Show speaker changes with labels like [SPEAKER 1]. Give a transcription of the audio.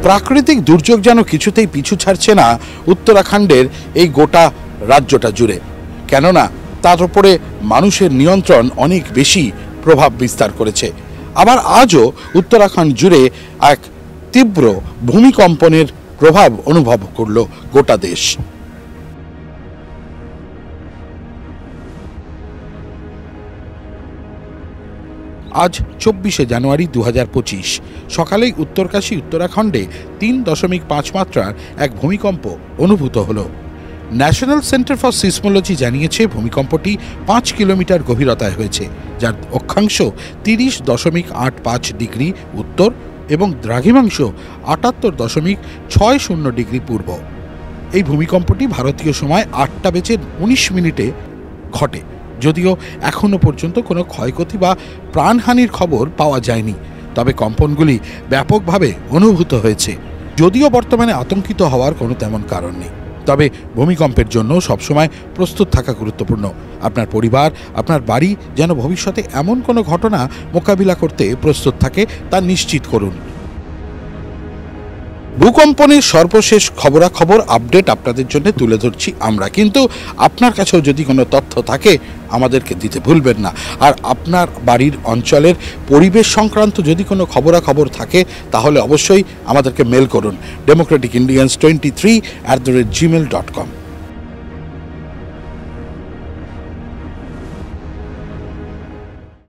[SPEAKER 1] প্রাকৃতিক দুর্যোগ যেন কিছুতেই পিছু ছাড়ছে না উত্তরাখণ্ডের এই গোটা রাজ্যটা জুড়ে, কেননা তার উপরে মানুষের নিয়ন্ত্রণ অনেক বেশি প্রভাব বিস্তার করেছে। আবার আজও উত্তরাখণ্ড জুড়ে এক তীব্র ভূমিকম্পনের প্রভাব অনুভব করল গোটা দেশ। আজ 24শে জানুয়ারি 2025 সকালেই উত্তরকাশী উত্তরাখণ্ডে 3.5 মাত্রার এক ভূমিকম্প অনুভূত হলো। ন্যাশনাল সেন্টার ফর সিসমোলজি জানিয়েছে ভূমিকম্পটি 5 কিলোমিটার গভীরতায় হয়েছে, যার অক্ষাংশ 30.85 ডিগ্রি উত্তর এবং দ্রাঘিমাংশ 78.60 ডিগ্রি পূর্ব। এই ভূমিকম্পটি ভারতীয় সময় 8:19 ঘটে, যদিও এখনও পর্যন্ত কোনো ক্ষয়ক্ষতি বা প্রাণহানির খবর পাওয়া যায়নি। তবে কম্পনগুলি ব্যাপকভাবে অনুভূত হয়েছে, যদিও বর্তমানে আতঙ্কিত হওয়ার কোনো তেমন কারণ নেই। তবে ভূমিকম্পের জন্য সবসময় প্রস্তুত থাকা গুরুত্বপূর্ণ। আপনার পরিবার, আপনার বাড়ি যেন ভবিষ্যতে এমন কোনো ঘটনা মোকাবিলা করতে প্রস্তুত থাকে তা নিশ্চিত করুন। ভূকম্পনের সর্বশেষ খবরাখবর আপডেট আপনাদের জন্য তুলে ধরছি আমরা, কিন্তু আপনার কাছেও যদি কোনো তথ্য থাকে আমাদেরকে দিতে ভুলবেন না। আর আপনার বাড়ির অঞ্চলের পরিবেশ সংক্রান্ত যদি কোনো খবরাখবর থাকে তাহলে অবশ্যই আমাদেরকে মেল করুন democratic indians23@gmail.com।